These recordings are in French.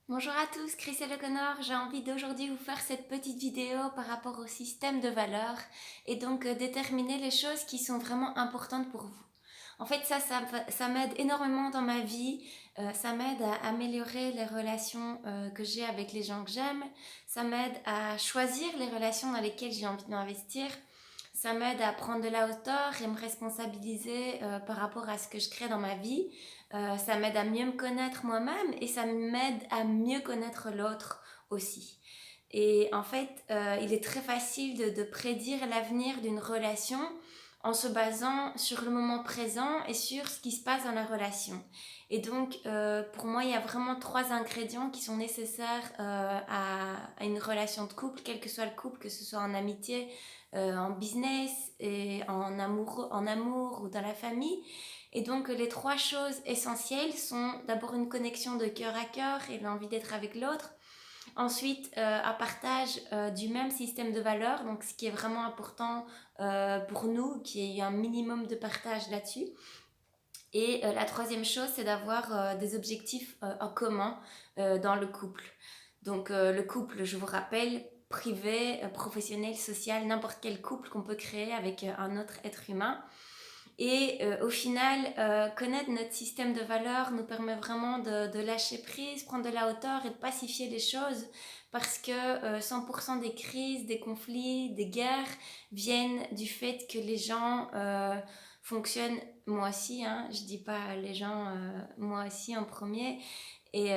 Bonjour à tous, Christelle O'Connor. J'ai envie d'aujourd'hui vous faire cette petite vidéo par rapport au système de valeurs et donc déterminer les choses qui sont vraiment importantes pour vous. En fait, ça m'aide énormément dans ma vie. Ça m'aide à améliorer les relations que j'ai avec les gens que j'aime. Ça m'aide à choisir les relations dans lesquelles j'ai envie d'investir. Ça m'aide à prendre de la hauteur et me responsabiliser par rapport à ce que je crée dans ma vie. Ça m'aide à mieux me connaître moi-même et ça m'aide à mieux connaître l'autre aussi. Et en fait, il est très facile de prédire l'avenir d'une relation en se basant sur le moment présent et sur ce qui se passe dans la relation. Et donc, pour moi, il y a vraiment trois ingrédients qui sont nécessaires à une relation de couple, quel que soit le couple, que ce soit en amitié, en business, et en amour ou dans la famille. Et donc, les trois choses essentielles sont d'abord une connexion de cœur à cœur et l'envie d'être avec l'autre. Ensuite, un partage du même système de valeurs, donc ce qui est vraiment important pour nous, qu'il y ait un minimum de partage là-dessus. Et la troisième chose, c'est d'avoir des objectifs en commun dans le couple. Donc le couple, je vous rappelle, privé, professionnel, social, n'importe quel couple qu'on peut créer avec un autre être humain. Et au final, connaître notre système de valeurs nous permet vraiment de lâcher prise, prendre de la hauteur et de pacifier les choses parce que 100% des crises, des conflits, des guerres viennent du fait que les gens fonctionnent, moi aussi, hein, je dis pas les gens, moi aussi en premier, et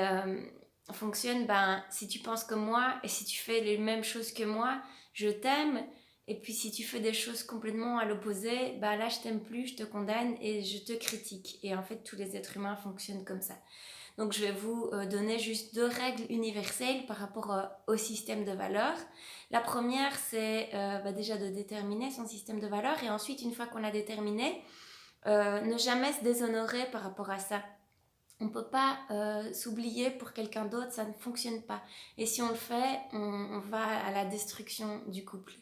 fonctionnent, ben, si tu penses comme moi et si tu fais les mêmes choses que moi, je t'aime. Et puis si tu fais des choses complètement à l'opposé, bah là je t'aime plus, je te condamne et je te critique. Et en fait tous les êtres humains fonctionnent comme ça. Donc je vais vous donner juste deux règles universelles par rapport au système de valeurs. La première c'est déjà de déterminer son système de valeurs et ensuite une fois qu'on l'a déterminé, ne jamais se déshonorer par rapport à ça. On ne peut pas s'oublier pour quelqu'un d'autre, ça ne fonctionne pas. Et si on le fait, on va à la destruction du couple.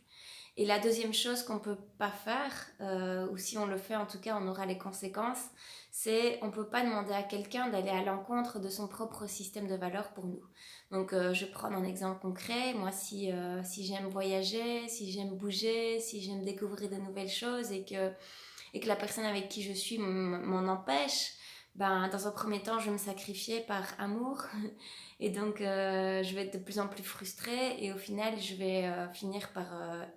Et la deuxième chose qu'on ne peut pas faire, ou si on le fait en tout cas on aura les conséquences, c'est on ne peut pas demander à quelqu'un d'aller à l'encontre de son propre système de valeurs pour nous. Donc je vais prendre un exemple concret. Moi si j'aime voyager, si j'aime bouger, si j'aime découvrir de nouvelles choses et que la personne avec qui je suis m'en empêche, ben, dans un premier temps, je vais me sacrifier par amour. Et donc, je vais être de plus en plus frustrée. Et au final, je vais finir par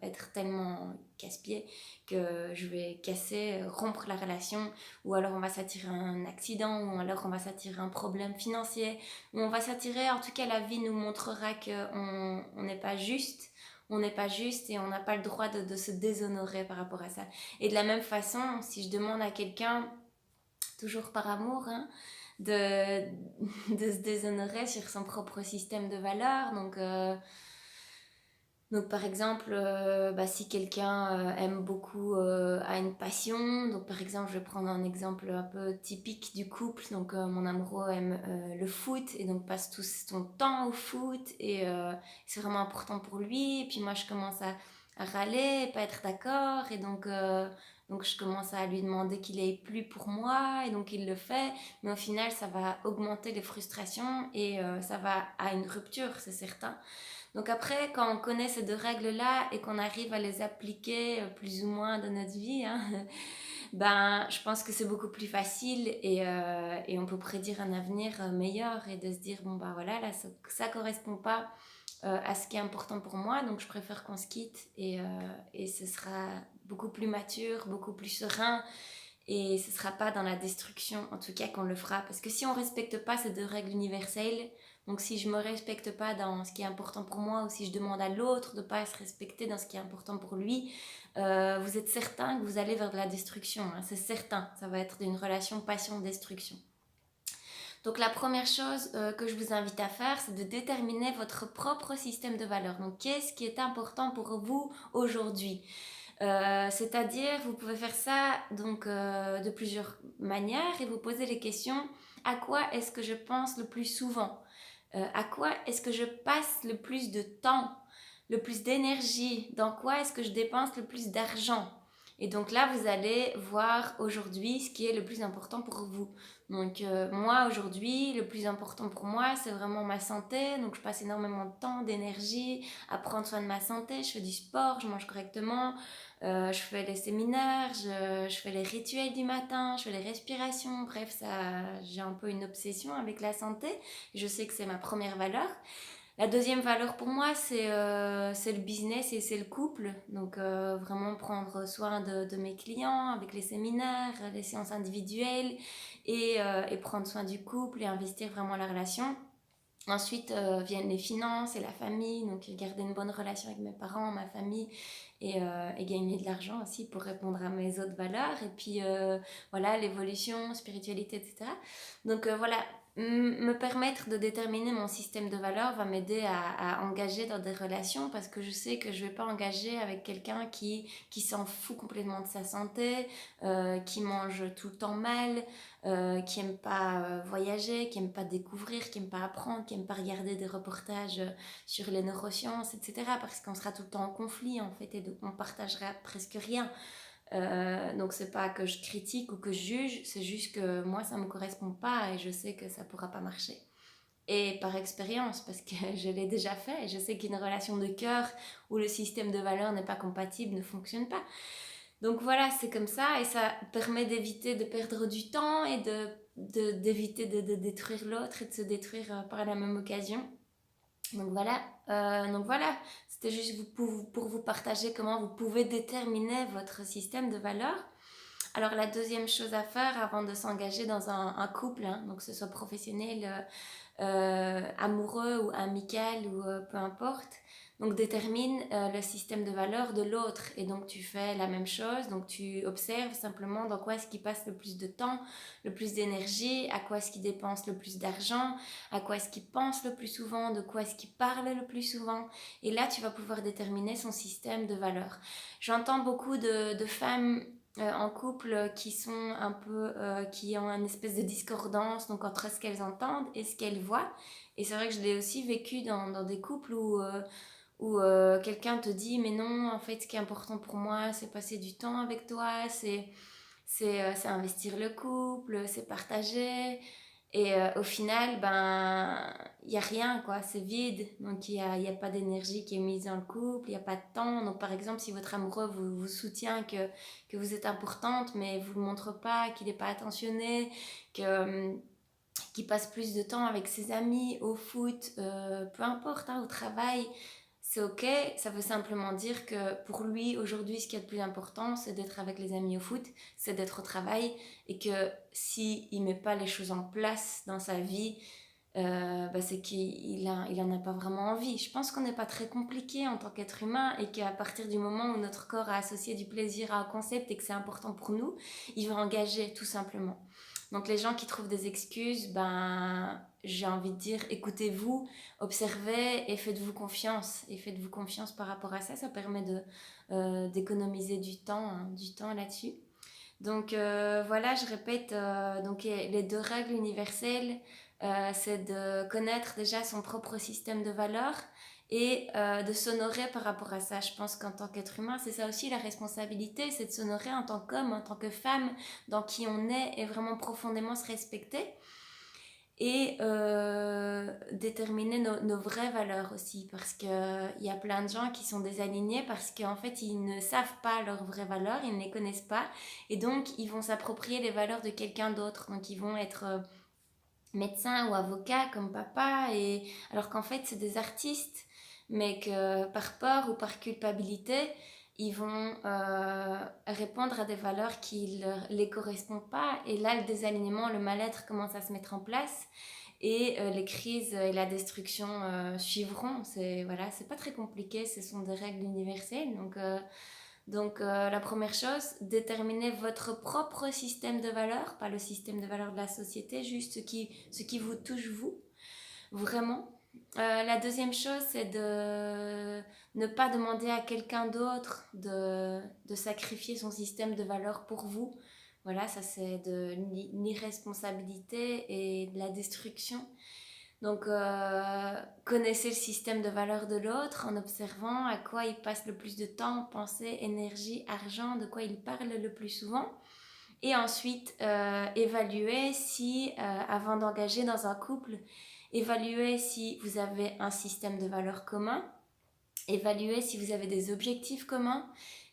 être tellement casse-pied que je vais casser, rompre la relation. Ou alors, on va s'attirer un accident. Ou alors, on va s'attirer un problème financier. Ou on va s'attirer, en tout cas, la vie nous montrera qu'on n'est pas juste. On n'est pas juste et on n'a pas le droit de se déshonorer par rapport à ça. Et de la même façon, si je demande à quelqu'un, toujours par amour, hein, de, de se déshonorer sur son propre système de valeurs. Donc par exemple, si quelqu'un aime beaucoup, a une passion, donc par exemple, je vais prendre un exemple un peu typique du couple. Donc mon amoureux aime le foot et donc passe tout son temps au foot et c'est vraiment important pour lui. Et puis moi, je commence à râler, pas être d'accord et donc je commence à lui demander qu'il ait plus pour moi et donc il le fait. Mais au final, ça va augmenter les frustrations et ça va à une rupture, c'est certain. Donc après, quand on connaît ces deux règles-là et qu'on arrive à les appliquer plus ou moins dans notre vie, hein, ben, je pense que c'est beaucoup plus facile et on peut prédire un avenir meilleur et de se dire, bon, bah voilà, là, ça correspond pas à ce qui est important pour moi, donc je préfère qu'on se quitte et ce sera beaucoup plus mature, beaucoup plus serein et ce sera pas dans la destruction, en tout cas qu'on le fera. Parce que si on respecte pas ces deux règles universelles, donc si je me respecte pas dans ce qui est important pour moi ou si je demande à l'autre de pas se respecter dans ce qui est important pour lui, vous êtes certain que vous allez vers de la destruction, hein, c'est certain. Ça va être une relation passion-destruction. Donc la première chose que je vous invite à faire, c'est de déterminer votre propre système de valeurs. Donc qu'est-ce qui est important pour vous aujourd'hui? C'est-à-dire, vous pouvez faire ça donc de plusieurs manières et vous poser les questions. À quoi est-ce que je pense le plus souvent? À quoi est-ce que je passe le plus de temps, le plus d'énergie? Dans quoi est-ce que je dépense le plus d'argent? Et donc là, vous allez voir aujourd'hui ce qui est le plus important pour vous. Donc moi aujourd'hui, le plus important pour moi, c'est vraiment ma santé. Donc je passe énormément de temps, d'énergie à prendre soin de ma santé. Je fais du sport, je mange correctement, je fais les séminaires, je fais les rituels du matin, je fais les respirations. Bref, j'ai un peu une obsession avec la santé. Je sais que c'est ma première valeur. La deuxième valeur pour moi, c'est le business et c'est le couple. Donc vraiment prendre soin de mes clients avec les séminaires, les séances individuelles et prendre soin du couple et investir vraiment la relation. Ensuite viennent les finances et la famille, donc garder une bonne relation avec mes parents, ma famille et gagner de l'argent aussi pour répondre à mes autres valeurs. Et puis voilà, l'évolution, spiritualité, etc. Donc voilà, me permettre de déterminer mon système de valeurs va m'aider à engager dans des relations parce que je sais que je ne vais pas engager avec quelqu'un qui s'en fout complètement de sa santé, qui mange tout le temps mal, qui aime pas voyager, qui aime pas découvrir, qui aime pas apprendre, qui aime pas regarder des reportages sur les neurosciences, etc. Parce qu'on sera tout le temps en conflit en fait et donc on partagera presque rien. Donc c'est pas que je critique ou que je juge, c'est juste que moi ça me correspond pas et je sais que ça pourra pas marcher. Et par expérience, parce que je l'ai déjà fait, et je sais qu'une relation de cœur où le système de valeurs n'est pas compatible ne fonctionne pas. Donc voilà, c'est comme ça et ça permet d'éviter de perdre du temps et d'éviter de détruire l'autre et de se détruire par la même occasion. Donc voilà, c'était juste pour vous partager comment vous pouvez déterminer votre système de valeurs. Alors la deuxième chose à faire avant de s'engager dans un couple, hein, donc que ce soit professionnel, amoureux ou amical ou peu importe, donc détermine le système de valeurs de l'autre et donc tu fais la même chose, donc tu observes simplement dans quoi est-ce qu'il passe le plus de temps, le plus d'énergie, à quoi est-ce qu'il dépense le plus d'argent, à quoi est-ce qu'il pense le plus souvent, de quoi est-ce qu'il parle le plus souvent et là tu vas pouvoir déterminer son système de valeurs. J'entends beaucoup de femmes en couple qui sont un peu qui ont une espèce de discordance donc entre ce qu'elles entendent et ce qu'elles voient et c'est vrai que je l'ai aussi vécu dans des couples où quelqu'un te dit mais non en fait ce qui est important pour moi c'est passer du temps avec toi, c'est investir le couple, c'est partager et au final ben il n'y a rien quoi, c'est vide, donc il y a pas d'énergie qui est mise dans le couple, il n'y a pas de temps. Donc par exemple si votre amoureux vous soutient que vous êtes importante mais vous ne le montre pas, qu'il n'est pas attentionné, qu'il passe plus de temps avec ses amis, au foot, peu importe, hein, au travail, c'est ok. Ça veut simplement dire que pour lui, aujourd'hui, ce qui est le plus important, c'est d'être avec les amis au foot, c'est d'être au travail, et que s'il ne met pas les choses en place dans sa vie, c'est qu'il en a pas vraiment envie. Je pense qu'on n'est pas très compliqué en tant qu'être humain et qu'à partir du moment où notre corps a associé du plaisir à un concept et que c'est important pour nous, il va engager tout simplement. Donc les gens qui trouvent des excuses, ben j'ai envie de dire écoutez-vous, observez et faites-vous confiance. Et faites-vous confiance par rapport à ça, ça permet d'économiser du temps là-dessus. Donc voilà, je répète, donc les deux règles universelles, c'est de connaître déjà son propre système de valeurs et de s'honorer par rapport à ça. Je pense qu'en tant qu'être humain, c'est ça aussi la responsabilité, c'est de s'honorer en tant qu'homme, en tant que femme, dans qui on est et vraiment profondément se respecter et déterminer nos vraies valeurs aussi parce qu'il y a plein de gens qui sont désalignés parce qu'en fait ils ne savent pas leurs vraies valeurs, ils ne les connaissent pas et donc ils vont s'approprier les valeurs de quelqu'un d'autre, donc ils vont être médecins ou avocats comme papa et alors qu'en fait c'est des artistes mais que par peur ou par culpabilité ils vont répondre à des valeurs qui ne les correspondent pas et là le désalignement, le mal-être commence à se mettre en place et les crises et la destruction suivront. C'est pas très compliqué, ce sont des règles universelles donc la première chose, déterminez votre propre système de valeurs, pas le système de valeurs de la société, juste ce qui vous touche vous, vraiment. La deuxième chose, c'est de ne pas demander à quelqu'un d'autre de sacrifier son système de valeurs pour vous. Voilà, ça c'est de l'irresponsabilité et de la destruction. Donc, connaissez le système de valeurs de l'autre en observant à quoi il passe le plus de temps, pensée, énergie, argent, de quoi il parle le plus souvent. Et ensuite, évaluer si, avant d'engager dans un couple, évaluer si vous avez un système de valeurs commun, évaluer si vous avez des objectifs communs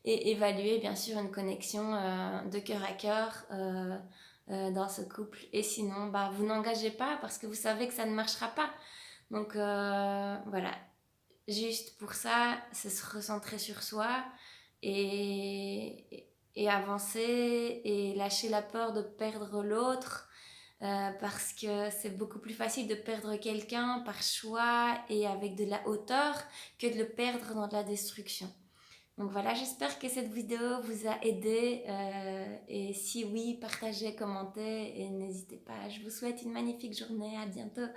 et évaluer bien sûr une connexion de cœur à cœur dans ce couple. Et sinon, bah, vous n'engagez pas parce que vous savez que ça ne marchera pas. Donc voilà, juste pour ça, c'est se recentrer sur soi et avancer et lâcher la peur de perdre l'autre. Parce que c'est beaucoup plus facile de perdre quelqu'un par choix et avec de la hauteur que de le perdre dans de la destruction. Donc voilà, j'espère que cette vidéo vous a aidé et si oui, partagez, commentez et n'hésitez pas. Je vous souhaite une magnifique journée, à bientôt.